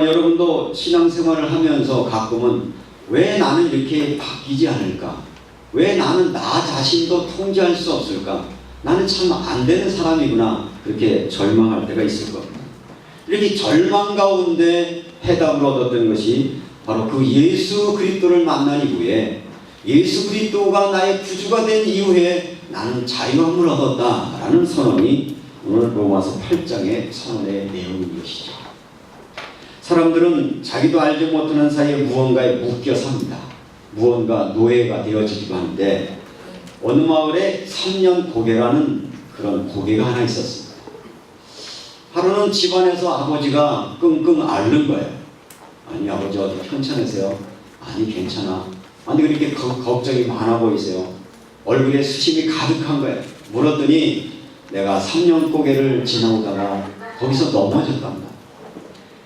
여러분도 신앙생활을 하면서 가끔은 왜 나는 이렇게 바뀌지 않을까? 왜 나는 나 자신도 통제할 수 없을까? 나는 참 안 되는 사람이구나. 그렇게 절망할 때가 있을 겁니다. 이렇게 절망 가운데 해답을 얻었던 것이 바로 그 예수 그리스도를 만난 이후에, 예수 그리스도가 나의 구주가 된 이후에 나는 자유함을 얻었다라는 선언이 오늘 로마서 8장의 선언의 내용인 것이죠. 사람들은 자기도 알지 못하는 사이에 무언가에 묶여 삽니다. 무언가 노예가 되어지기도 하는데, 어느 마을에 3년 고개라는 그런 고개가 하나 있었습니다. 하루는 집안에서 아버지가 끙끙 앓는 거예요. 아니 아버지 어디 편찮으세요? 아니 괜찮아. 아니 그렇게 걱정이 많아 보이세요? 얼굴에 수심이 가득한 거예요. 물었더니 내가 3년 고개를 지나오다가 거기서 넘어졌답니다.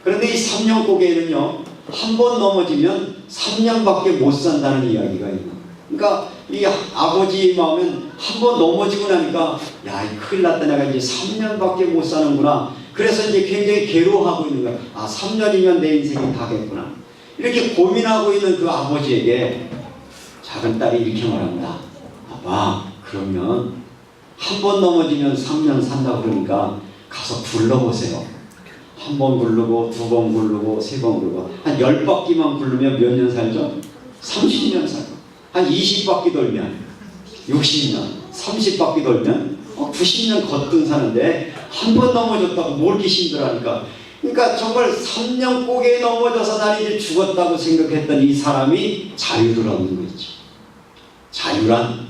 그런데 이 3년 고개는요, 한 번 넘어지면 3년밖에 못 산다는 이야기가 있는 거예요. 그러니까 이 아버지 마음은 한 번 넘어지고 나니까 야, 큰일 났다. 내가 이제 3년밖에 못 사는구나. 그래서 이제 굉장히 괴로워하고 있는 거야. 아, 3년이면 내 인생이 다겠구나. 이렇게 고민하고 있는 그 아버지에게 작은 딸이 이렇게 말합니다. 아빠, 그러면 한 번 넘어지면 3년 산다고 그러니까 가서 굴러보세요. 한 번 굴르고, 두 번 굴르고, 세 번 굴르고, 한 10바퀴만 굴르면 몇 년 살죠? 30년 살고, 한 20바퀴 돌면 60년, 30바퀴 돌면 90년 거뜬 사는데 한 번 넘어졌다고 뭘 이렇게 힘들어하니까. 그러니까 정말 3년 고개에 넘어져서 난 이제 죽었다고 생각했던 이 사람이 자유를 얻는 거죠. 자유란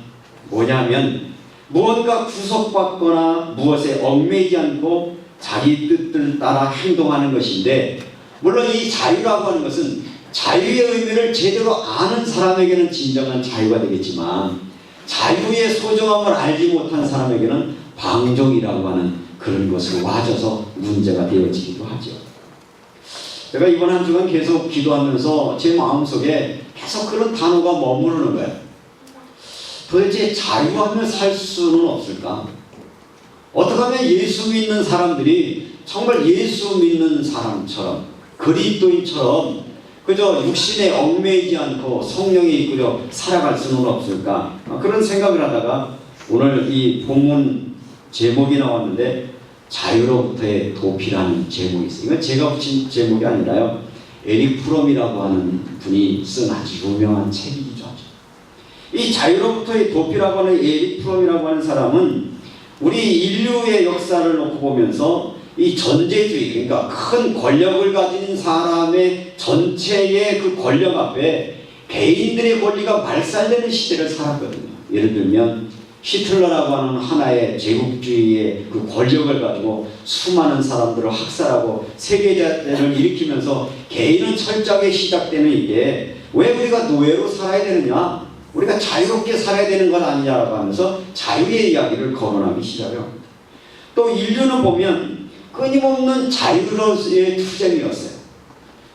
뭐냐면 무언가 구속받거나 무엇에 얽매이지 않고 자기 뜻을 따라 행동하는 것인데, 물론 이 자유라고 하는 것은 자유의 의미를 제대로 아는 사람에게는 진정한 자유가 되겠지만, 자유의 소중함을 알지 못한 사람에게는 방종이라고 하는 그런 것으로 와져서 문제가 되어지기도 하죠. 제가 이번 한 주간 계속 기도하면서 제 마음속에 계속 그런 단어가 머무르는 거예요. 도대체 자유하며 살 수는 없을까? 어떻게 하면 예수 믿는 사람들이 정말 예수 믿는 사람처럼, 그리스도인처럼 그저 육신에 얽매이지 않고 성령에 이끌려 살아갈 수는 없을까? 그런 생각을 하다가 오늘 이 본문 제목이 나왔는데, 자유로부터의 도피라는 제목이 있어요. 이건 제가 붙인 제목이 아니라요, 에릭 프롬이라고 하는 분이 쓴 아주 유명한 책이기도 하죠. 이 자유로부터의 도피라고 하는 에릭 프롬이라고 하는 사람은 우리 인류의 역사를 놓고 보면서 이 전제주의, 그러니까 큰 권력을 가진 사람의 전체의 그 권력 앞에 개인들의 권리가 말살되는 시대를 살았거든요. 예를 들면 히틀러라고 하는 하나의 제국주의의 그 권력을 가지고 수많은 사람들을 학살하고 세계대전을 일으키면서 개인은 철저하게 시작되는 이게, 왜 우리가 노예로 살아야 되느냐? 우리가 자유롭게 살아야 되는 건 아니냐라고 하면서 자유의 이야기를 거론하기 시작을 합니다. 또 인류는 보면 끊임없는 자유로의 투쟁이었어요.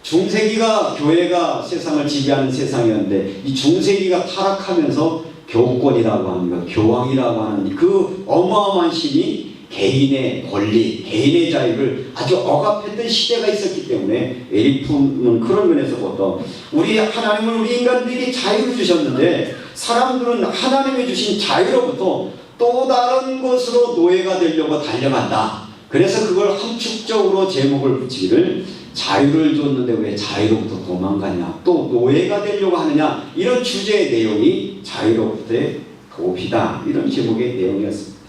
중세기가 교회가 세상을 지배하는 세상이었는데, 이 중세기가 타락하면서 교권이라고 하는 것, 교황이라고 하는 그 어마어마한 신이 개인의 권리, 개인의 자유를 아주 억압했던 시대가 있었기 때문에 에릭 프롬은 그런 면에서부터 우리 하나님은 우리 인간들에게 자유를 주셨는데, 사람들은 하나님이 주신 자유로부터 또 다른 것으로 노예가 되려고 달려간다. 그래서 그걸 함축적으로 제목을 붙이기를, 자유를 줬는데 왜 자유로부터 도망가냐, 또 노예가 되려고 하느냐, 이런 주제의 내용이 자유로부터의 도피다, 이런 제목의 내용이었습니다.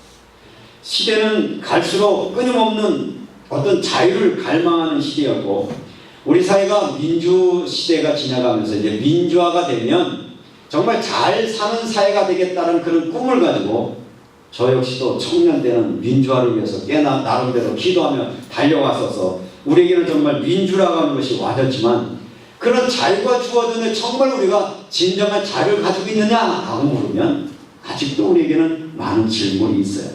시대는 갈수록 끊임없는 어떤 자유를 갈망하는 시대였고, 우리 사회가 민주시대가 지나가면서 이제 민주화가 되면 정말 잘 사는 사회가 되겠다는 그런 꿈을 가지고 저 역시도 청년 때는 민주화를 위해서 꽤나 나름대로 기도하며 달려왔어서 우리에게는 정말 민주라고 하는 것이 와졌지만, 그런 자유가 주어졌는데 정말 우리가 진정한 자유를 가지고 있느냐라고 물으면 아직도 우리에게는 많은 질문이 있어요.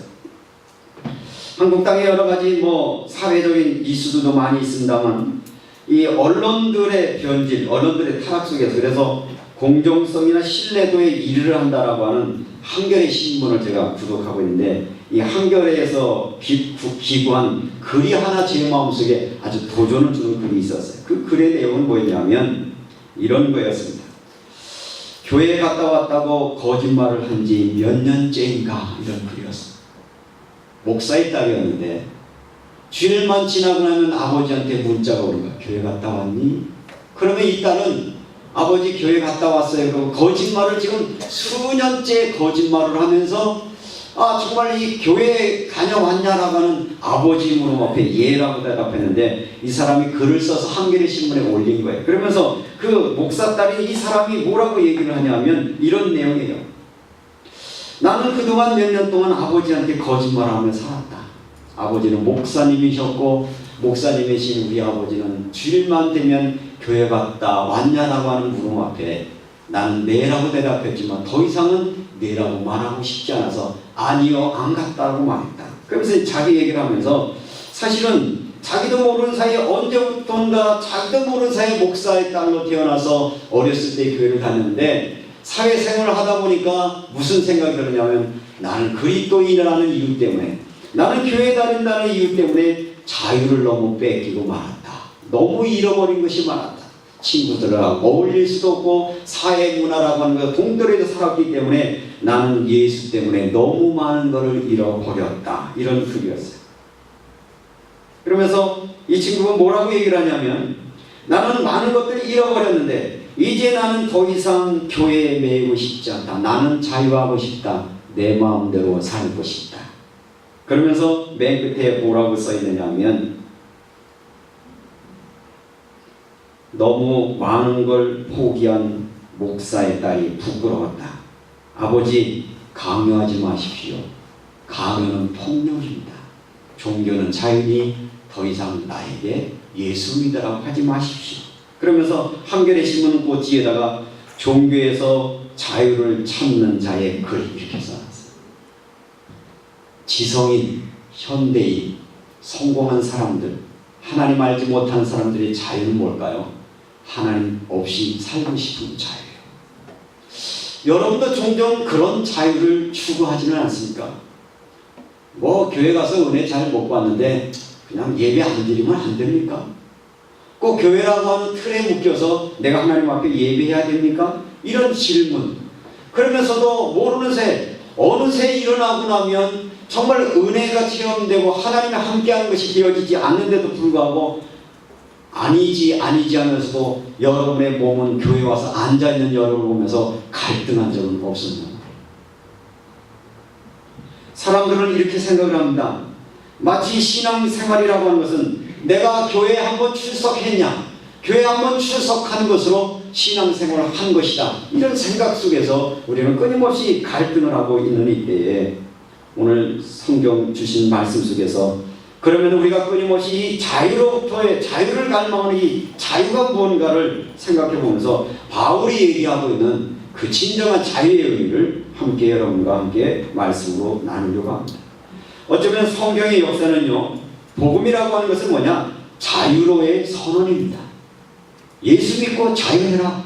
한국 땅에 여러 가지 사회적인 이슈들도 많이 있습니다만, 이 언론들의 변질, 언론들의 타락 속에서, 그래서 공정성이나 신뢰도에 이르를 한다라고 하는 한겨레 신문을 제가 구독하고 있는데, 이 한겨레에서 기부한 글이 하나 제 마음속에 아주 도전을 주는 글이 있었어요. 그 글의 내용은 뭐였냐면 이런 거였습니다. 교회 갔다 왔다고 거짓말을 한 지 몇 년째인가, 이런 글이었습니다. 목사의 딸이었는데 주일만 지나고 나면 아버지한테 문자가 오는 거야. 교회 갔다 왔니? 그러면 이 딸은 아버지 교회 갔다 왔어요. 그리고 거짓말을 지금 수년째 거짓말을 하면서 정말 이 교회에 다녀왔냐라고 하는 아버지 물음 앞에 예라고 대답했는데, 이 사람이 글을 써서 한겨레 신문에 올린 거예요. 그러면서 그 목사 딸이 이 사람이 뭐라고 얘기를 하냐면 이런 내용이에요. 나는 그동안 몇 년 동안 아버지한테 거짓말하며 살았다. 아버지는 목사님이셨고, 목사님이신 우리 아버지는 주일만 되면 교회 갔다 왔냐라고 하는 물음 앞에 나는 네라고 대답했지만 더 이상은 네라고 말하고 싶지 않아서 아니요, 안 갔다고 말했다. 그러면서 자기 얘기를 하면서 사실은 자기도 모르는 사이에 언제부턴가 자기도 모르는 사이에 목사의 딸로 태어나서 어렸을 때 교회를 다녔는데, 사회생활을 하다 보니까 무슨 생각이 들었냐면 나는 그리스도인이라는 이유 때문에, 나는 교회 다닌다는 이유 때문에 자유를 너무 뺏기고 말았다. 너무 잃어버린 것이 많았다. 친구들하고 어울릴 수도 없고 사회문화라고 하는 것 동떨어져 살았기 때문에 나는 예수 때문에 너무 많은 것을 잃어버렸다. 이런 글이었어요. 그러면서 이 친구가 뭐라고 얘기를 하냐면, 나는 많은 것들을 잃어버렸는데 이제 나는 더 이상 교회에 매이고 싶지 않다. 나는 자유하고 싶다. 내 마음대로 살고 싶다. 그러면서 맨 끝에 뭐라고 써 있느냐면, 너무 많은 걸 포기한 목사의 딸이 부끄러웠다. 아버지, 강요하지 마십시오. 강요는 폭력입니다. 종교는 자유니 더 이상 나에게 예수 믿으라고 하지 마십시오. 그러면서 한겨레 신문 꼭지에다가 종교에서 자유를 찾는 자의 글 이렇게 써놨어요. 지성인, 현대인, 성공한 사람들, 하나님 알지 못한 사람들의 자유는 뭘까요? 하나님 없이 살고 싶은 자유예요. 여러분도 종종 그런 자유를 추구하지는 않습니까? 교회 가서 은혜 잘 못 받는데 그냥 예배 안 드리면 안 됩니까? 꼭 교회라고 하는 틀에 묶여서 내가 하나님 앞에 예배해야 됩니까? 이런 질문. 그러면서도 모르는 새, 어느새 일어나고 나면 정말 은혜가 체험되고 하나님이 함께하는 것이 되어지지 않는데도 불구하고 아니지 하면서도 여러분의 몸은 교회 와서 앉아있는 여러분을 보면서 갈등한 적은 없습니다. 사람들은 이렇게 생각을 합니다. 마치 신앙생활이라고 하는 것은 내가 교회에 한번 출석했냐, 교회에 한번 출석한 것으로 신앙생활을 한 것이다. 이런 생각 속에서 우리는 끊임없이 갈등을 하고 있는 이때에 오늘 성경 주신 말씀 속에서 그러면 우리가 끊임없이 이 자유로부터의 자유를 갈망하는 이 자유가 무언가를 생각해 보면서 바울이 얘기하고 있는 그 진정한 자유의 의미를 함께 여러분과 함께 말씀으로 나누려고 합니다. 어쩌면 성경의 역사는요, 복음이라고 하는 것은 뭐냐? 자유로의 선언입니다. 예수 믿고 자유해라.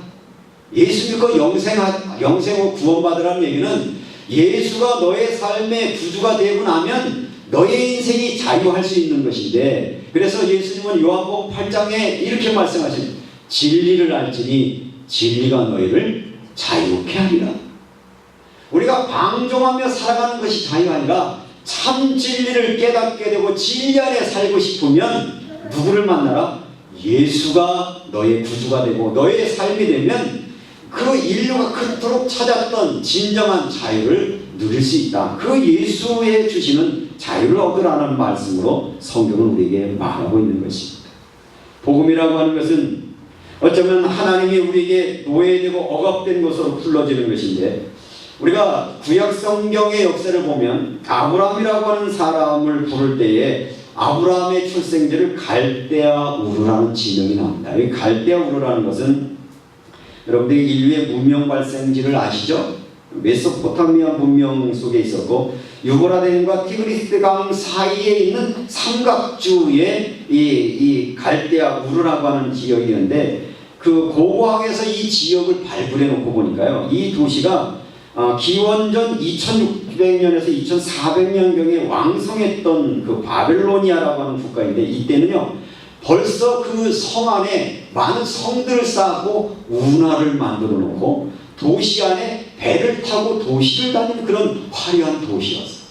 예수 믿고 영생으로 구원받으라는 얘기는 예수가 너의 삶의 구주가 되고 나면 너의 인생이 자유할 수 있는 것인데, 그래서 예수님은 요한복음 8장에 이렇게 말씀하십니다. 진리를 알지니 진리가 너희를 자유케 하리라. 우리가 방종하며 살아가는 것이 자유가 아니라 참 진리를 깨닫게 되고 진리 안에 살고 싶으면 누구를 만나라? 예수가 너의 구주가 되고 너의 삶이 되면 그 인류가 그토록 찾았던 진정한 자유를 누릴 수 있다. 그 예수의 주시는 자유를 얻으라는 말씀으로 성경은 우리에게 말하고 있는 것입니다. 복음이라고 하는 것은 어쩌면 하나님이 우리에게 노예되고 억압된 것으로 불러지는 것인데, 우리가 구약 성경의 역사를 보면 아브라함이라고 하는 사람을 부를 때에 아브라함의 출생지를 갈대아 우르라는 지명이 나옵니다. 이 갈대아 우르라는 것은 여러분들이 인류의 문명 발생지를 아시죠? 메소포타미아 문명 속에 있었고 유브라데강과 티그리스강 사이에 있는 삼각주에 이 갈대아 우르라고 하는 지역이 있는데, 그 고고학에서 이 지역을 발굴해 놓고 보니까요, 이 도시가 기원전 2600년에서 2400년경에 왕성했던 그 바벨로니아라고 하는 국가인데, 이때는요 벌써 그 성 안에 많은 성들을 쌓고 운하를 만들어 놓고 도시 안에 배를 타고 도시를 다니는 그런 화려한 도시였어요.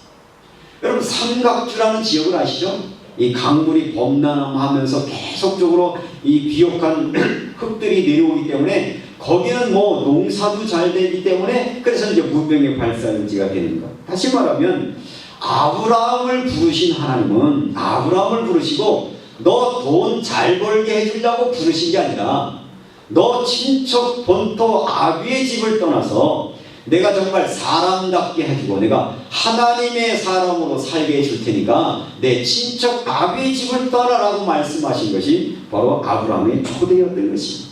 여러분, 삼각주라는 지역을 아시죠? 이 강물이 범람하면서 계속적으로 이 비옥한 흙들이 내려오기 때문에 거기는 뭐 농사도 잘 되기 때문에, 그래서 이제 문명의 발산지가 되는 것. 다시 말하면 아브라함을 부르신 하나님은 아브라함을 부르시고 너 돈 잘 벌게 해주려고 부르신 게 아니라 너 친척 본토 아비의 집을 떠나서 내가 정말 사람답게 해주고 내가 하나님의 사람으로 살게 해줄 테니까 내 친척 아비의 집을 떠나라고 말씀하신 것이 바로 아브라함의 초대였던 것입니다.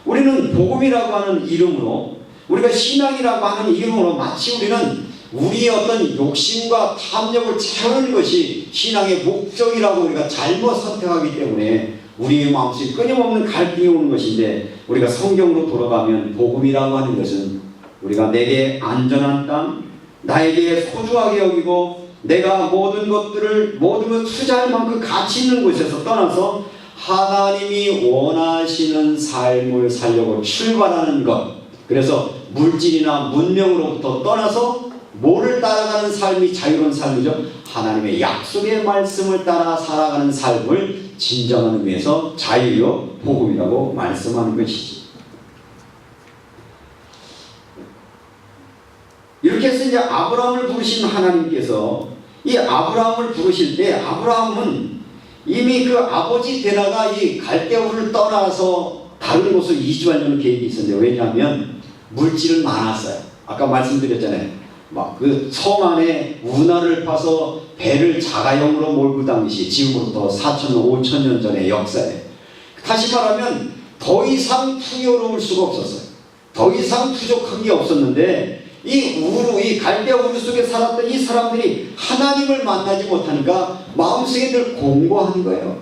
우리는 복음이라고 하는 이름으로, 우리가 신앙이라고 하는 이름으로 마치 우리는 우리의 어떤 욕심과 탐욕을 채우는 것이 신앙의 목적이라고 우리가 잘못 선택하기 때문에 우리의 마음속에 끊임없는 갈등이 오는 것인데, 우리가 성경으로 돌아가면 복음이라고 하는 것은 우리가 내게 안전한 땅, 나에게 소중하게 여기고 내가 모든 것을 투자할 만큼 가치 있는 곳에서 떠나서 하나님이 원하시는 삶을 살려고 출발하는 것. 그래서 물질이나 문명으로부터 떠나서 뭐를 따라가는 삶이 자유로운 삶이죠? 하나님의 약속의 말씀을 따라 살아가는 삶을 진정한 의미에서 자유요 복음이라고 말씀하는 것이지. 이렇게 해서 이제 아브라함을 부르신 하나님께서 이 아브라함을 부르실 때, 아브라함은 이미 그 아버지 데라가 이 갈대우를 떠나서 다른 곳으로 이주하려는 계획이 있었는데, 왜냐하면 물질은 많았어요. 아까 말씀드렸잖아요. 막 그 성 안에 운하를 파서 배를 자가용으로 몰고 당시, 지금으로부터 4,000년, 5,000년 전의 역사에, 다시 말하면 더 이상 풍요로울 수가 없었어요. 더 이상 부족한 게 없었는데, 이 갈대아 우루 속에 살았던 이 사람들이 하나님을 만나지 못하니까 마음속에 늘 공고한 거예요.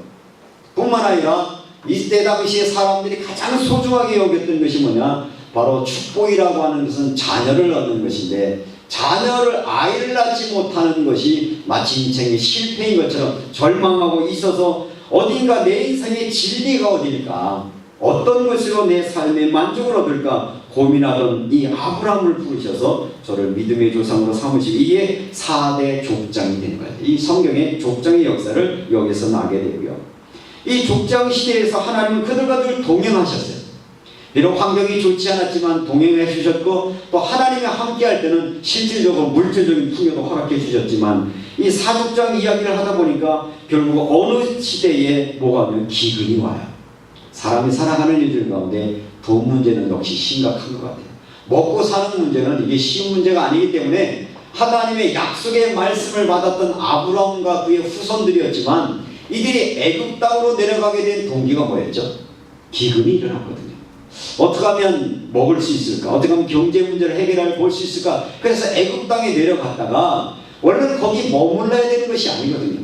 뿐만 아니라 이때 당시에 사람들이 가장 소중하게 여겼던 것이 뭐냐? 바로 축복이라고 하는 것은 자녀를 얻는 것인데, 아이를 낳지 못하는 것이 마치 인생의 실패인 것처럼 절망하고 있어서 어딘가 내 인생의 진리가 어딜까? 어떤 것으로 내 삶의 만족을 얻을까? 고민하던 이 아브라함을 부르셔서 저를 믿음의 조상으로 삼으시고, 이게 4대 족장이 되는 거예요. 이 성경의 족장의 역사를 여기서 나게 되고요. 이 족장 시대에서 하나님은 그들과 늘 동행하셨어요. 비록 환경이 좋지 않았지만 동행해 주셨고, 또 하나님이 함께 할 때는 실질적으로 물질적인 풍요도 허락해 주셨지만, 이 사족장 이야기를 하다 보니까 결국 어느 시대에 뭐가 오면 기근이 와요. 사람이 살아가는 일들 가운데 돈 문제는 역시 심각한 것 같아요. 먹고 사는 문제는 이게 쉬운 문제가 아니기 때문에 하나님의 약속의 말씀을 받았던 아브라함과 그의 후손들이었지만, 이들이 애굽 땅으로 내려가게 된 동기가 뭐였죠? 기근이 일어났거든요. 어떻게 하면 먹을 수 있을까? 어떻게 하면 경제 문제를 해결할 볼 수 있을까? 그래서 애굽 땅에 내려갔다가, 원래는 거기 머물러야 되는 것이 아니거든요.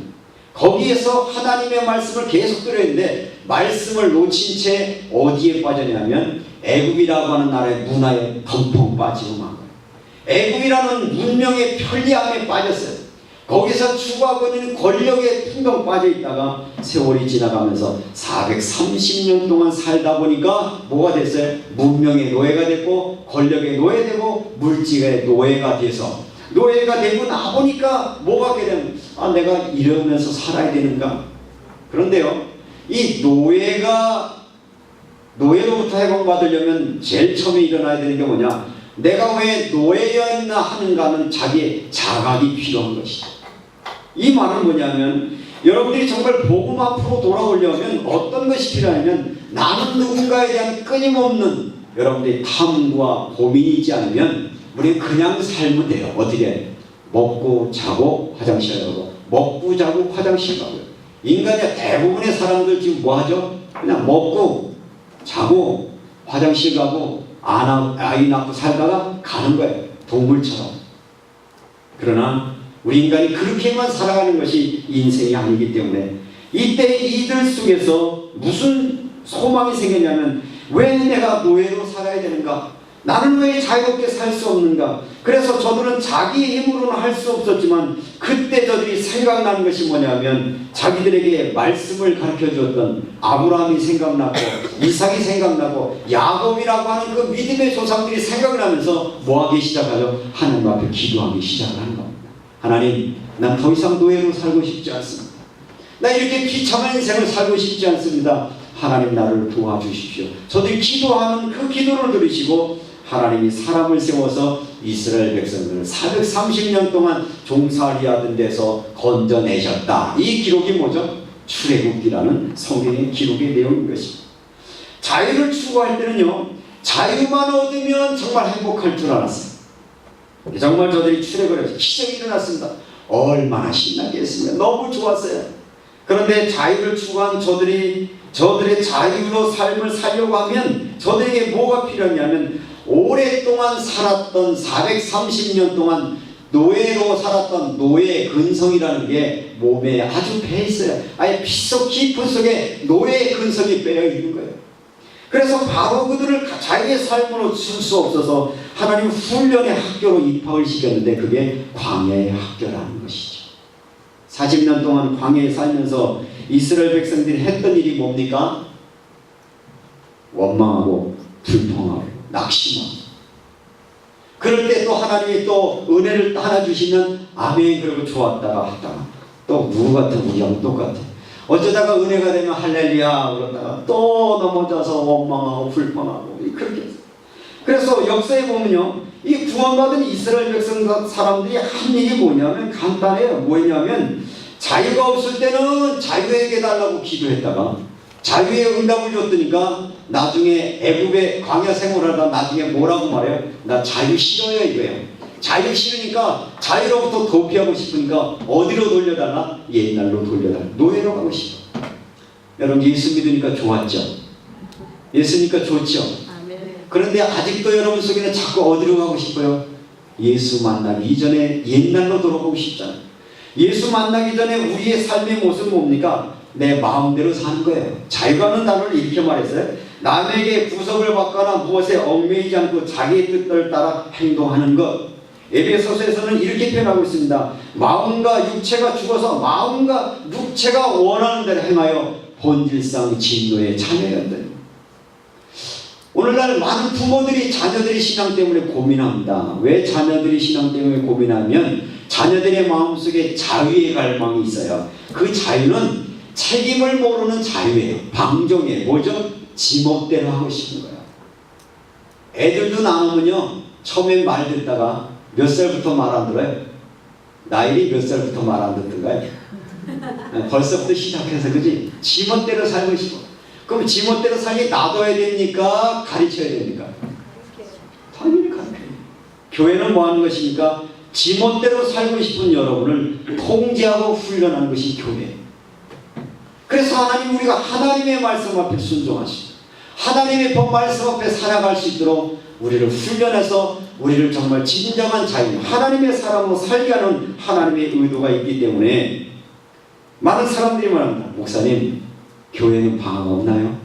거기에서 하나님의 말씀을 계속 들어야 되는데, 말씀을 놓친 채 어디에 빠졌냐면 애굽이라고 하는 나라의 문화에 덩펑 빠지고 만 거예요. 애굽이라는 문명의 편리함에 빠졌어요. 거기서 추구하고 있는 권력에 풍덩 빠져 있다가 세월이 지나가면서 430년 동안 살다 보니까 뭐가 됐어요? 문명의 노예가 됐고, 권력의 노예되고, 물질의 노예가 돼서, 노예가 되고 나보니까 뭐가 되냐면, 내가 이러면서 살아야 되는가? 그런데요, 이 노예로부터 해방받으려면 제일 처음에 일어나야 되는 게 뭐냐? 내가 왜 노예였나 하는가는 자기의 자각이 필요한 것이죠. 이 말은 뭐냐면, 여러분들이 정말 복음 앞으로 돌아오려면 어떤 것이 필요하냐면, 나는 누군가에 대한 끊임없는 여러분들의 탐구와 고민이 있지 않으면 우리는 그냥 살면 돼요. 어떻게? 먹고 자고 화장실 가고, 먹고 자고 화장실 가고요. 인간의 대부분의 사람들 지금 뭐 하죠? 그냥 먹고 자고 화장실 가고 아이 낳고 살다가 가는 거예요. 동물처럼. 그러나 우리 인간이 그렇게만 살아가는 것이 인생이 아니기 때문에, 이때 이들 속에서 무슨 소망이 생겼냐면, 왜 내가 노예로 살아야 되는가? 나는 왜 자유롭게 살 수 없는가? 겁니다. 그래서 저들은 자기 힘으로는 할 수 없었지만 그때 저들이 생각나는 것이 뭐냐면 자기들에게 말씀을 가르쳐 주었던 아브라함이 생각나고 이삭이 생각나고 야곱이라고 하는 그 믿음의 조상들이 생각나면서 뭐하기 시작하죠? 하나님 앞에 기도하기 시작하는 겁니다. 하나님, 난 더 이상 노예로 살고 싶지 않습니다. 나 이렇게 비참한 인생을 살고 싶지 않습니다. 하나님, 나를 도와주십시오. 저들이 기도하는 그 기도를 들으시고 하나님이 사람을 세워서 이스라엘 백성들을 430년 동안 종살이 하던 데서 건져내셨다. 이 기록이 뭐죠? 출애굽기라는 성경의 기록의 내용인 것입니다. 자유를 추구할 때는요, 자유만 얻으면 정말 행복할 줄 알았어요. 정말 저들이 출애굽을 해서 기적이 일어났습니다. 얼마나 신나게 했습니다. 너무 좋았어요. 그런데 자유를 추구한 저들의 자유로 삶을 살려고 하면 저들에게 뭐가 필요하냐면 오랫동안 살았던 430년 동안 노예로 살았던 노예 근성이라는 게 몸에 아주 배어 있어요. 아예 핏속 깊은 속에 노예의 근성이 빼어 있는 거예요. 그래서 바로 그들을 자기의 삶으로 줄 수 없어서 하나님 훈련의 학교로 입학을 시켰는데 그게 광야의 학교라는 것이죠. 40년 동안 광야에 살면서 이스라엘 백성들이 했던 일이 뭡니까? 원망하고 불평하고 낙심하고. 그럴 때 또 하나님이 또 은혜를 하나 주시면 아멘 그러고 좋았다가 하다가 또 누구 같은 우리하고 똑같아. 어쩌다가 은혜가 되면 할렐루야 그러다가 또 넘어져서 원망하고 불평하고 그렇게 했어요. 그래서 역사에 보면요, 이 구원받은 이스라엘 백성 사람들이 한 일이 뭐냐면 간단해요. 뭐냐면 자유가 없을 때는 자유에게 달라고 기도했다가 자유의 응답을 줬더니까 나중에 애굽의 광야 생활하다 나중에 뭐라고 말해요? 나 자유 싫어요 이거예요. 자유 싫으니까 자유로부터 도피하고 싶으니까 어디로 돌려달라? 옛날로 돌려달라. 노예로 가고 싶어. 여러분 예수 믿으니까 좋았죠? 예수 믿으니까 좋죠? 그런데 아직도 여러분 속에는 자꾸 어디로 가고 싶어요? 예수 만나기 이전에 옛날로 돌아가고 싶잖아요. 예수 만나기 전에 우리의 삶의 모습은 뭡니까? 내 마음대로 사는 거예요. 자유라는 단어를 이렇게 말했어요. 남에게 구속을 받거나 무엇에 얽매이지 않고 자기의 뜻을 따라 행동하는 것. 에베소서에서는 이렇게 표현하고 있습니다. 마음과 육체가 죽어서 마음과 육체가 원하는 대로 행하여 본질상 진노의 자녀였다. 오늘날 많은 부모들이 자녀들이 신앙 때문에 고민합니다. 왜 자녀들이 신앙 때문에 고민하면 자녀들의 마음속에 자유의 갈망이 있어요. 그 자유는 책임을 모르는 자유예요. 방종이에요. 뭐죠? 지멋대로 하고 싶은 거예요. 애들도 나오면요, 처음엔 말 듣다가 몇 살부터 말 안 들어요? 나이리 몇 살부터 말 안 듣던가요? 벌써부터 시작해서 그지? 지멋대로 살고 싶어. 그럼 지멋대로 살게 놔둬야 됩니까? 가르쳐야 됩니까? 당연히 가르쳐요. 교회는 뭐 하는 것입니까? 지멋대로 살고 싶은 여러분을 통제하고 훈련하는 것이 교회예요. 그래서 하나님 우리가 하나님의 말씀 앞에 순종하시고 하나님의 법 말씀 앞에 살아갈 수 있도록 우리를 훈련해서 우리를 정말 진정한 자유, 하나님의 사람으로 살게 하는 하나님의 의도가 있기 때문에 많은 사람들이 말합니다. 목사님, 교회는 방학 없나요?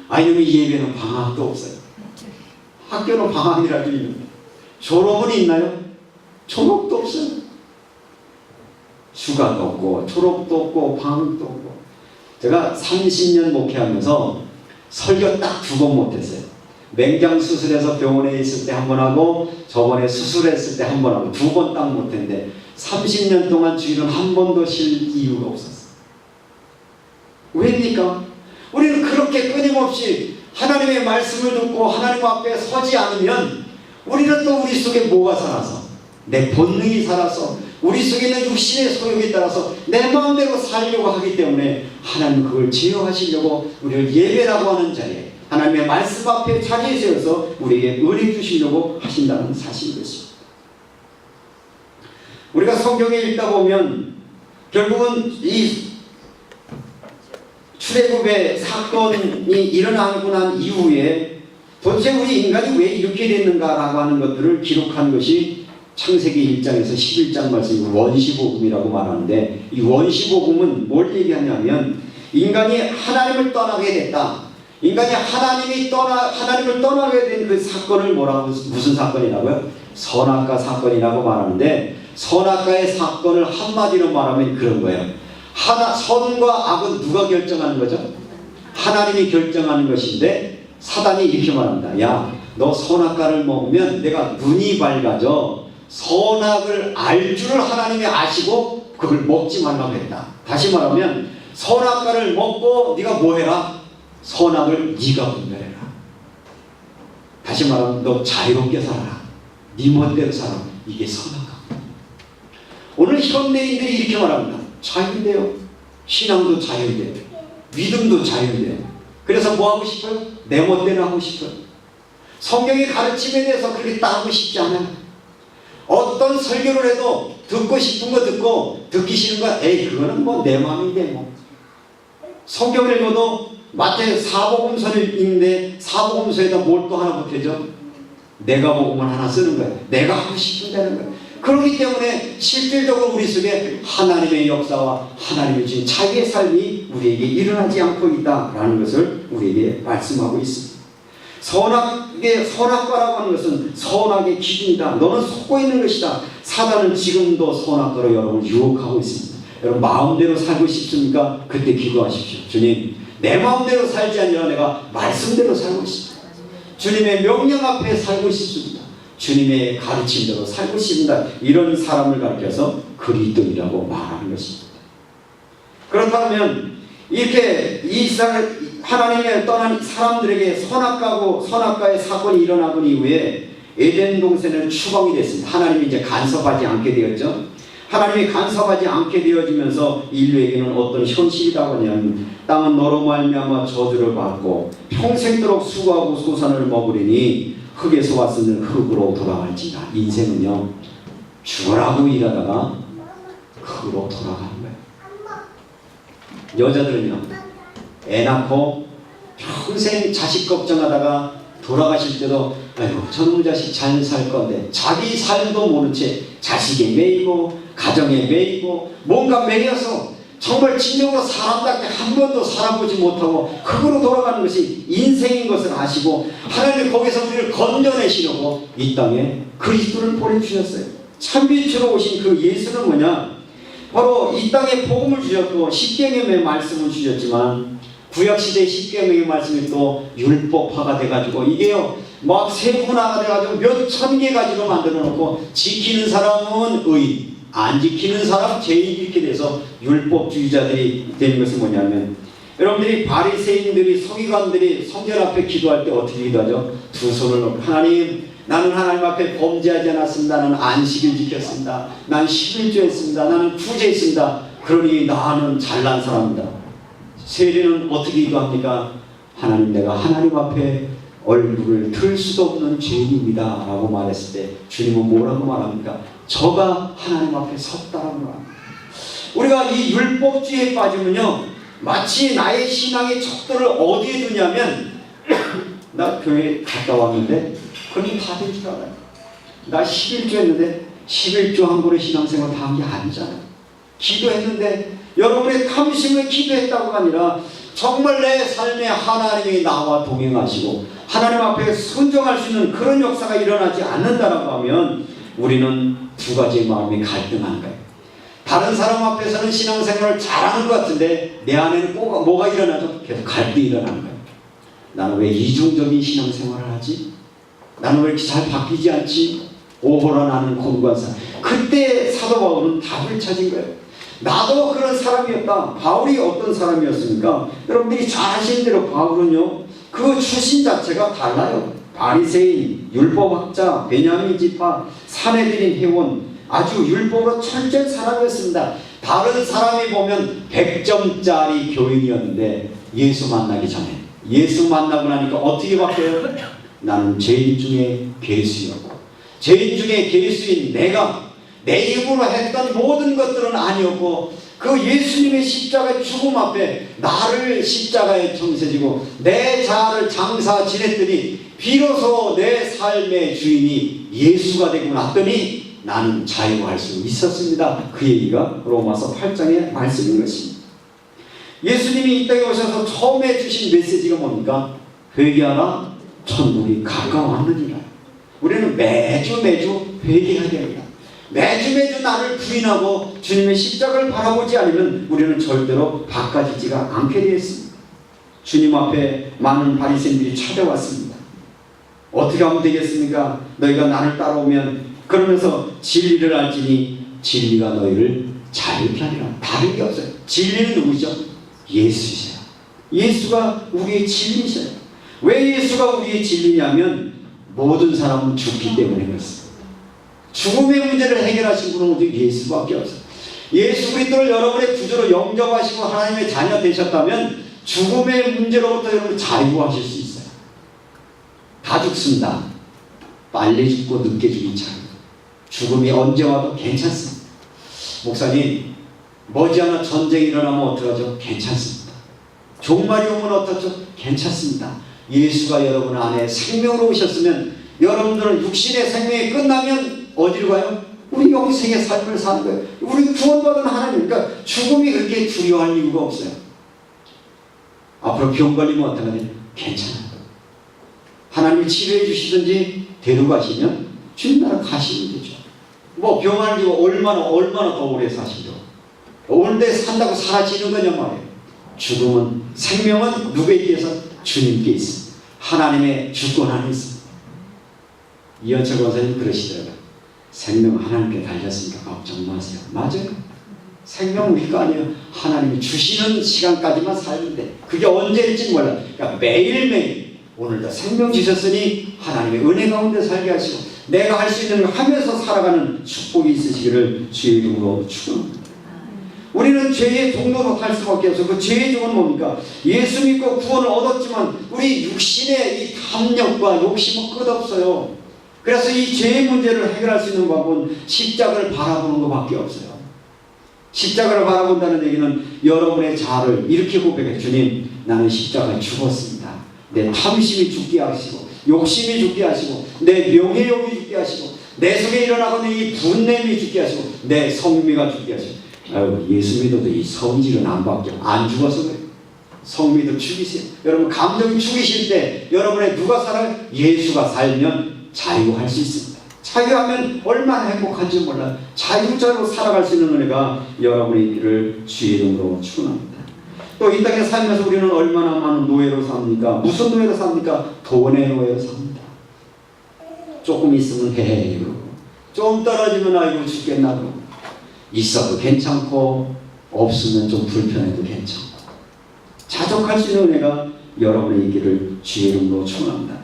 아니면 예배는 방학도 없어요. 학교는 방학이라도 있는데 졸업은 있나요? 졸업도 없어요. 휴가도 없고 졸업도 없고 방학도 없고. 제가 30년 목회하면서 설교 딱 2번 못했어요. 맹장 수술해서 병원에 있을 때 1번 하고 저번에 수술했을 때 1번 하고 2번 딱 못했는데 30년 동안 주일은 1번도 쉴 이유가 없었어요. 왜입니까? 우리는 그렇게 끊임없이 하나님의 말씀을 듣고 하나님 앞에 서지 않으면 우리는 또 우리 속에 뭐가 살아서 내 본능이 살아서 우리 속에 있는 육신의 소욕에 따라서 내 마음대로 살려고 하기 때문에 하나님은 그걸 제어하시려고 우리를 예배라고 하는 자리에 하나님의 말씀 앞에 자리에 세워서 우리에게 은혜 주시려고 하신다는 사실인 것입니다. 우리가 성경에 읽다 보면 결국은 이 출애굽의 사건이 일어나고 난 이후에 도대체 우리 인간이 왜 이렇게 됐는가라고 하는 것들을 기록한 것이 창세기 1장에서 11장 말씀이 원시복음이라고 말하는데, 이 원시복음은 뭘 얘기하냐면 인간이 하나님을 떠나게 됐다. 인간이 하나님을 떠나게 된 그 사건을 무슨 사건이라고요? 선악과 사건이라고 말하는데, 선악과의 사건을 한마디로 말하면 그런 거예요. 선과 악은 누가 결정하는 거죠? 하나님이 결정하는 것인데, 사단이 이렇게 말합니다. 야, 너 선악과를 먹으면 내가 눈이 밝아져. 선악을 알 줄을 하나님이 아시고 그걸 먹지 말라고 했다. 다시 말하면 선악과를 먹고 네가 뭐 해라? 선악을 네가 분별해라. 다시 말하면 너 자유롭게 살아라. 네 멋대로 살아. 이게 선악과. 오늘 현대인들이 이렇게 말합니다. 자유인데요. 신앙도 자유인데요. 믿음도 자유인데요. 그래서 뭐 하고 싶어요? 내 멋대로 하고 싶어요. 성경의 가르침에 대해서 그렇게 따르고 싶지 않아요. 어떤 설교를 해도 듣고 싶은 거 듣고 듣기 싫은 거 에이 그거는 뭐 내 마음인데 뭐. 성경을 읽어도 마태 사복음서를 읽는데 사복음서에다 뭘 또 하나 보태죠? 내가 복음을 하나 쓰는 거예요. 내가 하고 싶은 대로 거예요. 그렇기 때문에 실질적으로 우리 속에 하나님의 역사와 하나님의 주신 자기의 삶이 우리에게 일어나지 않고 있다라는 것을 우리에게 말씀하고 있습니다. 선악과라고 하는 것은 선악의 기준이다. 너는 속고 있는 것이다. 사단은 지금도 선악과로 여러분을 유혹하고 있습니다. 여러분 마음대로 살고 싶습니까? 그때 기도하십시오. 주님, 내 마음대로 살지 아니라 내가 말씀대로 살고 싶습니다. 주님의 명령 앞에 살고 싶습니다. 주님의 가르침대로 살고 싶습니다. 이런 사람을 가르쳐서 그리스도인이라고 말하는 것입니다. 그렇다면 이렇게 하나님의 떠난 사람들에게 선악과의 사건이 일어나본 이후에 에덴 동산은 추방이 됐습니다. 하나님이 이제 간섭하지 않게 되었죠. 하나님이 간섭하지 않게 되어지면서 인류에게는 어떤 현실이라고 하냐면 땅은 너로 말미암아 저주를 받고 평생도록 수고하고 소산을 먹으리니 흙에서 왔으면 흙으로 돌아갈지다. 인생은요, 죽으라고 일하다가 흙으로 돌아가는 거예요. 여자들은요, 애 낳고 평생 자식 걱정하다가 돌아가실 때도 아이고 저놈 자식 잘 살 건데 자기 삶도 모른 채 자식에 매이고 가정에 매이고 뭔가 매여서 정말 진정으로 사람답게 한 번도 살아보지 못하고 흙으로 돌아가는 것이 인생인 것을 아시고 하나님이 거기서 우리를 건져내시려고 이 땅에 그리스도를 보내주셨어요. 참빛으로 오신 그 예수는 뭐냐? 바로 이 땅에 복음을 주셨고 십계명의 말씀을 주셨지만 구약시대의 십계명의 말씀이 또 율법화가 돼가지고 이게요 막 세분화가 돼가지고 몇 천 개 가지로 만들어 놓고 지키는 사람은 의인, 안 지키는 사람 죄인 이렇게 돼서 율법주의자들이 되는 것은 뭐냐면 여러분들이 바리새인들이 서기관들이 성전 앞에 기도할 때 어떻게 기도하죠? 두 손을 놓고 하나님 나는 하나님 앞에 범죄하지 않았습니다. 나는 안식일 지켰습니다. 난 11조 했습니다. 나는 구제했습니다. 그러니 나는 잘난 사람이다. 세리는 어떻게 기도합니까? 하나님 내가 하나님 앞에 얼굴을 틀 수도 없는 죄인입니다 라고 말했을 때 주님은 뭐라고 말합니까? 저가 하나님 앞에 섰다라고 말합니다. 우리가 이 율법주의에 빠지면요 마치 나의 신앙의 척도를 어디에 두냐면 나 교회 갔다 왔는데 그럼 다 된 줄 알아요. 나 11조 했는데 11조 한 번의 신앙생활 다 한 게 아니잖아요. 기도했는데 여러분의 탐심을 기도했다고가 아니라 정말 내 삶에 하나님이 나와 동행하시고 하나님 앞에 순종할 수 있는 그런 역사가 일어나지 않는다라고 하면 우리는 두 가지의 마음이 갈등하는 거예요. 다른 사람 앞에서는 신앙생활을 잘하는 것 같은데 내 안에는 뭐가 일어나죠? 계속 갈등이 일어나는 거예요. 나는 왜 이중적인 신앙생활을 하지? 나는 왜 이렇게 잘 바뀌지 않지? 오호라 나는 곤고한 사람. 그때 사도 바울은 답을 찾은 거예요. 나도 그런 사람이었다. 바울이 어떤 사람이었습니까? 여러분들이 잘 아시는 대로 바울은요 그 출신 자체가 달라요. 바리새인, 율법학자, 베냐민 지파, 사내들인 회원, 아주 율법으로 철저한 사람이었습니다. 다른 사람이 보면 100점짜리 교인이었는데 예수 만나기 전에 예수 만나고 나니까 어떻게 바뀌어요? 나는 죄인 중에 괴수였고 죄인 중에 괴수인 내가 내 힘으로 했던 모든 것들은 아니었고 그 예수님의 십자가의 죽음 앞에 나를 십자가에 청세지고 내 자아를 장사 지냈더니 비로소 내 삶의 주인이 예수가 되고 났더니 나는 자유할 수 있었습니다. 그 얘기가 로마서 8장의 말씀인 것입니다. 예수님이 이 땅에 오셔서 처음에 주신 메시지가 뭡니까? 회개하라, 천국이 가까워왔느니라. 우리는 매주 회개해야 됩니다. 매주 나를 부인하고 주님의 십자가를 바라보지 않으면 우리는 절대로 바꿔지지가 않게 되어 있습니다. 주님 앞에 많은 바리새인들이 찾아왔습니다. 어떻게 하면 되겠습니까? 너희가 나를 따라오면, 그러면서 진리를 알지니 진리가 너희를 자유케 하리라. 다른 게 없어요. 진리는 누구죠? 예수이세요. 예수가 우리의 진리이셔요. 왜 예수가 우리의 진리냐면 모든 사람은 죽기 때문에 그렇습니다. 죽음의 문제를 해결하신 분은 오직 예수밖에 없어요. 예수 그리스도를 여러분의 구주로 영접하시고 하나님의 자녀 되셨다면 죽음의 문제로부터 여러분 자유하실 수 있어요. 다 죽습니다. 빨리 죽고 늦게 죽인 차이. 죽음이 언제 와도 괜찮습니다. 목사님, 머지않아 전쟁이 일어나면 어떡하죠? 괜찮습니다. 종말이 오면 어떻죠? 괜찮습니다. 예수가 여러분 안에 생명으로 오셨으면 여러분들은 육신의 생명이 끝나면 어디로 가요? 우리 영생의 삶을 사는 거예요. 우리 구원받은 하나님. 그러니까 죽음이 그렇게 두려워할 이유가 없어요. 앞으로 병 걸리면 어떡하냐? 괜찮아요. 하나님이 치료해 주시든지 데려가시면 주님 나라 가시면 되죠. 뭐 병 앓고 얼마나 더 오래 사시죠. 오는데 산다고 사라지는 거냐 말이에요. 죽음은, 생명은 누구에게 있어? 주님께 있습니다. 하나님의 주권 안에 있습니다. 이현철 권사님 그러시더라고요. 생명 하나님께 달렸으니까 걱정 마세요. 맞아요. 생명 우리가 아니에요. 하나님이 주시는 시간까지만 살는데 그게 언제일지 몰라. 그러니까 매일매일 오늘도 생명 주셨으니 하나님의 은혜 가운데 살게 하시고 내가 할 수 있는 걸 하면서 살아가는 축복이 있으시기를 주의 이름으로 축원합니다. 우리는 죄의 종로로 갈 수밖에 없어요. 그 죄의 종은 뭡니까? 예수 믿고 구원을 얻었지만 우리 육신의 이 탐욕과 욕심은 끝없어요. 그래서 이 죄의 문제를 해결할 수 있는 방법은 십자가를 바라보는 것밖에 없어요. 십자가를 바라본다는 얘기는 여러분의 자아를 이렇게 고백해. 주님, 나는 십자가에 죽었습니다. 내 탐심이 죽게 하시고 욕심이 죽게 하시고 내 명예욕이 죽게 하시고 내 속에 일어나고 있는 이 분냄이 죽게 하시고 내 성미가 죽게 하시고. 아유, 예수 믿어도 이 성질은 안 바뀌어. 안 죽어서 그래요. 성미도 죽이세요. 여러분 감정이 죽이실 때 여러분의 누가 살아요? 예수가 살면 자유할 수 있습니다. 자유하면 얼마나 행복한지 몰라요. 자유자로 살아갈 수 있는 은혜가 여러분의 있기를 주의 이름으로 축원합니다. 또 이 땅에 살면서 우리는 얼마나 많은 노예로 삽니까? 무슨 노예로 삽니까? 돈의 노예로 삽니다. 조금 있으면 헤헤 그러고 좀 떨어지면 아이고 죽겠나 그러고 있어도 괜찮고 없으면 좀 불편해도 괜찮고 자족할 수 있는 은혜가 여러분의 있기를 주의 이름으로 축원합니다.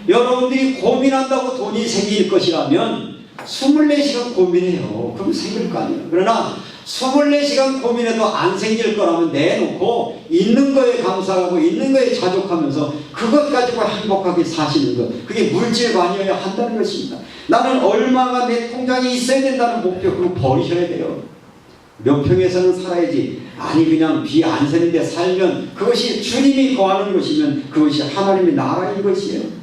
여러분들이 고민한다고 돈이 생길 것이라면 24시간 고민해요. 그럼 생길 거 아니에요. 그러나 24시간 고민해도 안 생길 거라면 내놓고 있는 거에 감사하고 있는 거에 자족하면서 그것 가지고 행복하게 사시는 것, 그게 물질관이어야 한다는 것입니다. 나는 얼마가 내 통장에 있어야 된다는 목표, 그거 버리셔야 돼요. 몇 평에서는 살아야지. 아니 그냥 비 안 새는데 살면 그것이 주님이 거하는 것이면 그것이 하나님의 나라인 것이에요.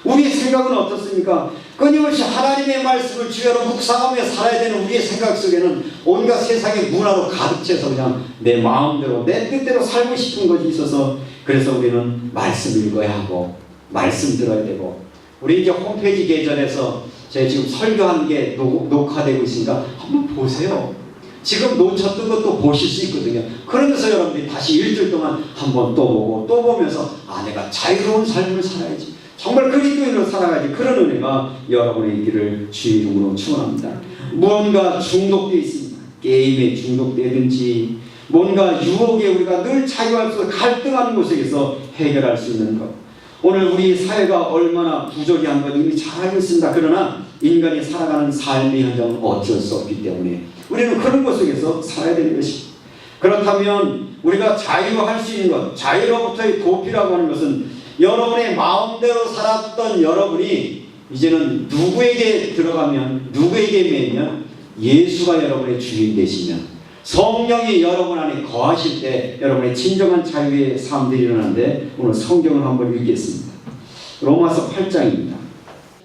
우리의 생각은 어떻습니까? 끊임없이 하나님의 말씀을 주여로 묵상하며 살아야 되는 우리의 생각 속에는 온갖 세상의 문화로 가득 차서 그냥 내 마음대로 내 뜻대로 살고 싶은 것이 있어서 그래서 우리는 말씀 읽어야 하고 말씀 들어야 되고 우리 이제 홈페이지 계정에서 제가 지금 설교하는 게 녹화되고 있으니까 한번 보세요. 지금 놓쳤던 것도 보실 수 있거든요. 그러면서 여러분들이 다시 일주일 동안 한번 또 보고 또 보면서 아 내가 자유로운 삶을 살아야지. 정말 그리스도인으로 살아가지. 그런 은혜가 여러분의 있기를 주의 이름으로 축원합니다. 무언가 중독되어 있습니다. 게임에 중독되든지 뭔가 유혹에 우리가 늘 자유할 수 없어 갈등하는 곳에서 해결할 수 있는 것. 오늘 우리 사회가 얼마나 부조리한 건 이미 잘 알고 있습니다. 그러나 인간이 살아가는 삶의 현장은 어쩔 수 없기 때문에 우리는 그런 곳 속에서 살아야 되는 것입니다. 그렇다면 우리가 자유할 수 있는 것, 자유로부터의 도피라고 하는 것은 여러분의 마음대로 살았던 여러분이 이제는 누구에게 들어가면 누구에게 매면 예수가 여러분의 주인 되시면 성령이 여러분 안에 거하실 때 여러분의 진정한 자유의 삶들이 일어나는데 오늘 성경을 한번 읽겠습니다. 로마서 8장입니다.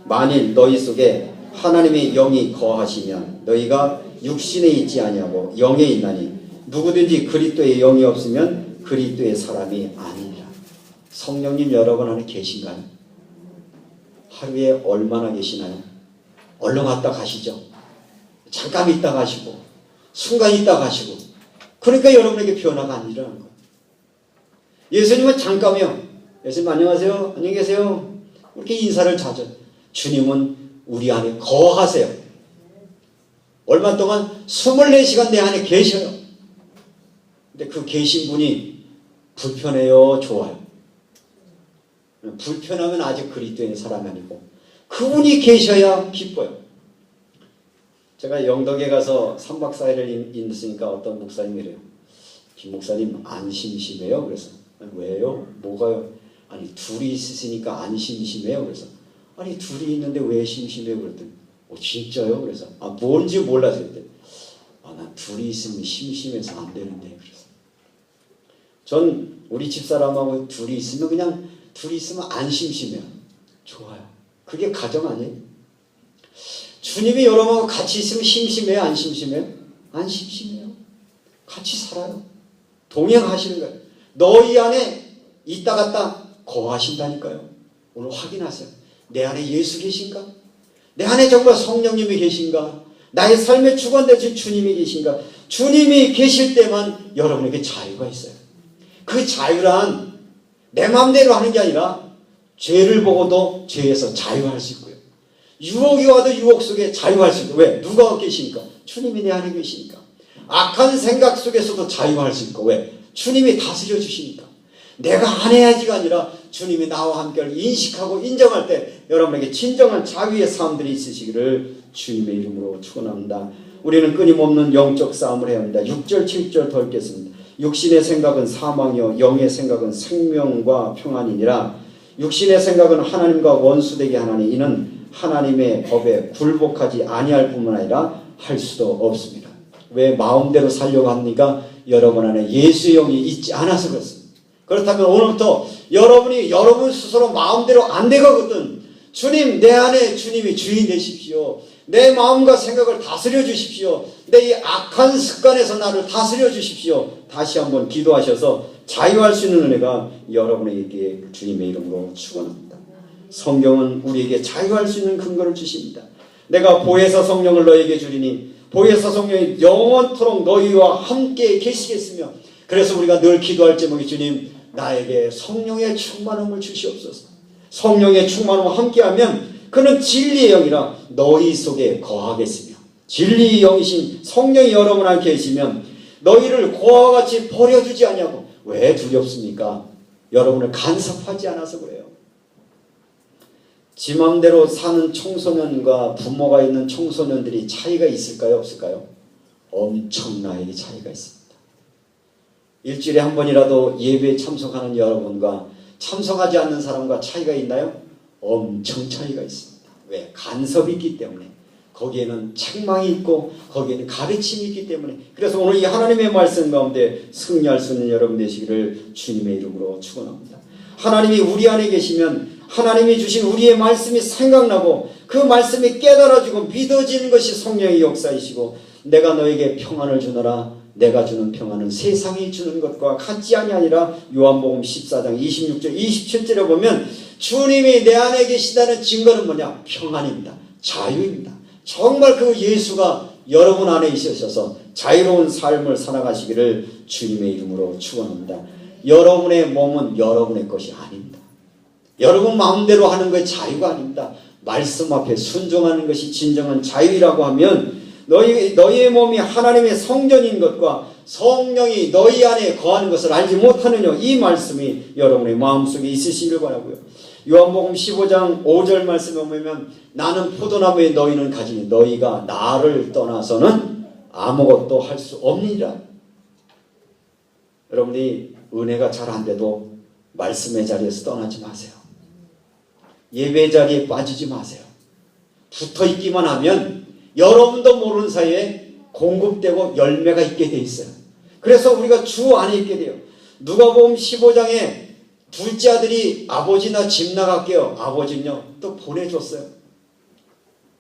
만일 너희 속에 하나님의 영이 거하시면 너희가 육신에 있지 아니하고 영에 있나니 누구든지 그리스도의 영이 없으면 그리스도의 사람이 아니니라. 성령님 여러분 안에 계신가요? 하루에 얼마나 계시나요? 얼른 왔다 가시죠. 잠깐 있다 가시고 순간 있다 가시고. 그러니까 여러분에게 변화가 안 일어나는 거예요. 예수님은 잠깐이요. 예수님 안녕하세요. 안녕히 계세요. 이렇게 인사를 자주. 주님은 우리 안에 거하세요. 얼마 동안 24시간 내 안에 계셔요. 근데 그 계신 분이 불편해요? 좋아요? 불편하면 아직 그리스도의 사람이 아니고 그분이 계셔야 기뻐요. 제가 영덕에 가서 3박 4일을 있으니까 어떤 목사님이래요. 김 목사님 안 심심해요? 그래서 왜요? 뭐가요? 아니 둘이 있으시니까 안 심심해요? 그래서 아니 둘이 있는데 왜 심심해요? 그랬더니 진짜요? 그래서 뭔지 몰라서 그랬더니 난 둘이 있으면 심심해서 안 되는데. 그래서 전 우리 집사람하고 둘이 있으면 그냥 둘이 있으면 안 심심해요. 좋아요. 그게 가정 아니에요? 주님이 여러분하고 같이 있으면 심심해요? 안 심심해요? 안 심심해요. 같이 살아요. 동행하시는 거예요. 너희 안에 있다 갔다 거하신다니까요. 오늘 확인하세요. 내 안에 예수 계신가? 내 안에 정말 성령님이 계신가? 나의 삶의 주관 되신 주님이 계신가? 주님이 계실 때만 여러분에게 자유가 있어요. 그 자유란 내 마음대로 하는 게 아니라 죄를 보고도 죄에서 자유할 수 있고요. 유혹이 와도 유혹 속에 자유할 수 있고. 왜? 누가 계시니까? 주님이 내 안에 계시니까. 악한 생각 속에서도 자유할 수 있고. 왜? 주님이 다스려 주시니까. 내가 안 해야지가 아니라 주님이 나와 함께 인식하고 인정할 때 여러분에게 진정한 자유의 삶들이 있으시기를 주님의 이름으로 축원합니다. 우리는 끊임없는 영적 싸움을 해야 합니다. 6절 7절 더 읽겠습니다. 육신의 생각은 사망이요 영의 생각은 생명과 평안이니라. 육신의 생각은 하나님과 원수되게 하나니 이는 하나님의 법에 굴복하지 아니할 뿐만 아니라 할 수도 없습니다. 왜 마음대로 살려고 합니까? 여러분 안에 예수의 영이 있지 않아서 그렇습니다. 그렇다면 오늘부터 여러분이 여러분 스스로 마음대로 안 되거든. 주님, 내 안에 주님이 주인 되십시오. 내 마음과 생각을 다스려 주십시오. 내 이 악한 습관에서 나를 다스려 주십시오. 다시 한번 기도하셔서 자유할 수 있는 은혜가 여러분에게 주님의 이름으로 축원합니다. 성경은 우리에게 자유할 수 있는 근거를 주십니다. 내가 보혜사 성령을 너에게 주리니 보혜사 성령이 영원토록 너희와 함께 계시겠으며. 그래서 우리가 늘 기도할 제목이 주님 나에게 성령의 충만함을 주시옵소서. 성령의 충만함과 함께하면 그는 진리의 영이라 너희 속에 거하겠으며. 진리의 영이신 성령이 여러분 안에 계시면 너희를 고아와 같이 버려주지 아니하고. 왜 두렵습니까? 여러분을 간섭하지 않아서 그래요. 지 맘대로 사는 청소년과 부모가 있는 청소년들이 차이가 있을까요? 없을까요? 엄청나게 차이가 있습니다. 일주일에 한 번이라도 예배에 참석하는 여러분과 참석하지 않는 사람과 차이가 있나요? 엄청 차이가 있습니다. 왜? 간섭이 있기 때문에. 거기에는 책망이 있고 거기에는 가르침이 있기 때문에. 그래서 오늘 이 하나님의 말씀 가운데 승리할 수 있는 여러분 되시기를 주님의 이름으로 축원합니다. 하나님이 우리 안에 계시면 하나님이 주신 우리의 말씀이 생각나고 그 말씀이 깨달아지고 믿어지는 것이 성령의 역사이시고. 내가 너에게 평안을 주노라. 내가 주는 평안은 세상이 주는 것과 같지 아니하니라. 요한복음 14장 26절 27절에 보면 주님이 내 안에 계시다는 증거는 뭐냐? 평안입니다. 자유입니다. 정말 그 예수가 여러분 안에 있으셔서 자유로운 삶을 살아가시기를 주님의 이름으로 축원합니다. 여러분의 몸은 여러분의 것이 아닙니다. 여러분 마음대로 하는 것이 자유가 아닙니다. 말씀 앞에 순종하는 것이 진정한 자유라고 하면 너희의 몸이 하나님의 성전인 것과 성령이 너희 안에 거하는 것을 알지 못하느냐. 이 말씀이 여러분의 마음속에 있으시길 바라고요. 요한복음 15장 5절 말씀에 보면 나는 포도나무에 너희는 가지니 너희가 나를 떠나서는 아무것도 할 수 없느니라. 여러분이 은혜가 잘 안 돼도 말씀의 자리에서 떠나지 마세요. 예배 자리에 빠지지 마세요. 붙어 있기만 하면 여러분도 모르는 사이에 공급되고 열매가 있게 돼 있어요. 그래서 우리가 주 안에 있게 돼요. 누가복음 15장에 둘째 아들이 아버지나 집 나갈게요. 아버지는요 또 보내줬어요.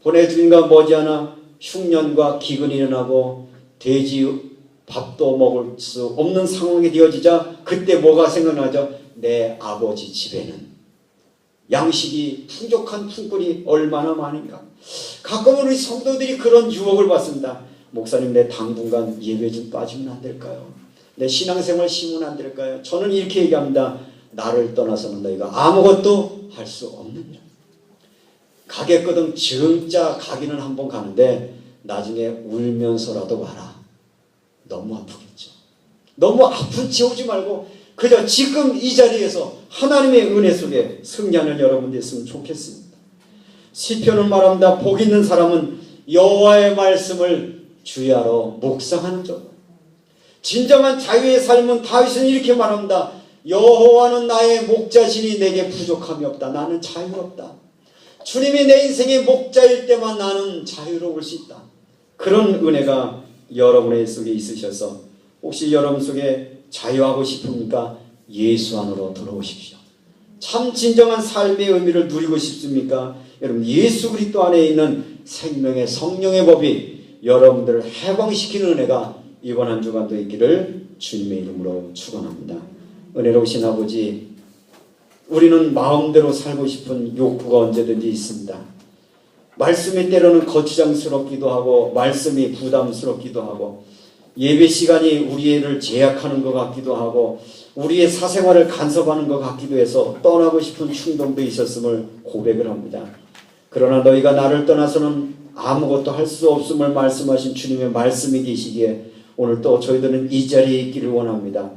보내주니까 머지않아 흉년과 기근이 일어나고 돼지 밥도 먹을 수 없는 상황이 되어지자 그때 뭐가 생각나죠? 내 아버지 집에는 양식이 풍족한 품꾼이 얼마나 많은가. 가끔은 우리 성도들이 그런 유혹을 받습니다. 목사님, 내 당분간 예배 좀 빠지면 안 될까요? 내 신앙생활 쉬면 안 될까요? 저는 이렇게 얘기합니다. 나를 떠나서는 너희가 아무것도 할 수 없느니라. 가겠거든 진짜 가기는 한번 가는데 나중에 울면서라도 와라. 너무 아프겠죠. 너무 아픈 채 오지 말고 그저 지금 이 자리에서 하나님의 은혜 속에 승리하는 여러분 됐으면 좋겠습니다. 시편은 말합니다. 복 있는 사람은 여호와의 말씀을 주야로 묵상하는 자. 진정한 자유의 삶은 다윗은 이렇게 말합니다. 여호와는 나의 목자시니 내게 부족함이 없다. 나는 자유롭다. 주님이 내 인생의 목자일 때만 나는 자유로울 수 있다. 그런 은혜가 여러분의 속에 있으셔서 혹시 여러분 속에 자유하고 싶습니까? 예수 안으로 들어오십시오. 참 진정한 삶의 의미를 누리고 싶습니까? 여러분 예수 그리스도 안에 있는 생명의 성령의 법이 여러분들을 해방시키는 은혜가 이번 한 주간도 있기를 주님의 이름으로 축원합니다. 은혜로우신 아버지, 우리는 마음대로 살고 싶은 욕구가 언제든지 있습니다. 말씀이 때로는 거추장스럽기도 하고 말씀이 부담스럽기도 하고 예배 시간이 우리를 제약하는 것 같기도 하고 우리의 사생활을 간섭하는 것 같기도 해서 떠나고 싶은 충동도 있었음을 고백을 합니다. 그러나 너희가 나를 떠나서는 아무것도 할 수 없음을 말씀하신 주님의 말씀이 계시기에 오늘 또 저희들은 이 자리에 있기를 원합니다.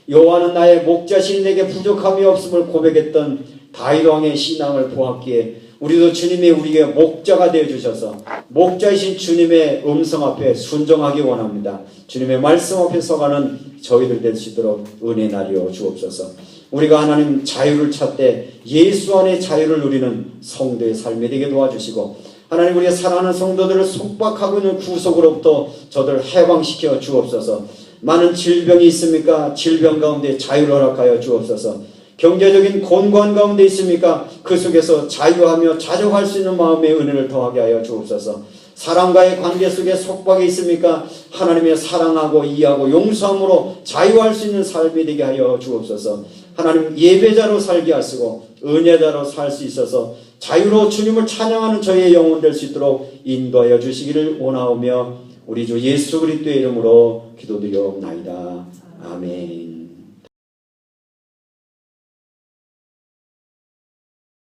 여호와는 나의 목자신 내게 부족함이 없음을 고백했던 다윗 왕의 신앙을 보았기에 우리도 주님이 우리에게 목자가 되어주셔서 목자이신 주님의 음성 앞에 순종하기 원합니다. 주님의 말씀 앞에 서가는 저희들 될 수 있도록 은혜 나리여 주옵소서. 우리가 하나님 자유를 찾되 예수 안에 자유를 누리는 성도의 삶이 되게 도와주시고 하나님 우리의 사랑하는 성도들을 속박하고 있는 구속으로부터 저들을 해방시켜 주옵소서. 많은 질병이 있습니까? 질병 가운데 자유를 허락하여 주옵소서. 경제적인 곤고한 가운데 있습니까? 그 속에서 자유하며 자족할 수 있는 마음의 은혜를 더하게 하여 주옵소서. 사람과의 관계 속에 속박이 있습니까? 하나님의 사랑하고 이해하고 용서함으로 자유할 수 있는 삶이 되게 하여 주옵소서. 하나님 예배자로 살게 하시고 은혜자로 살 수 있어서 자유로 주님을 찬양하는 저희의 영혼 될 수 있도록 인도하여 주시기를 원하오며 우리 주 예수 그리스도의 이름으로 기도드리옵나이다. 아멘.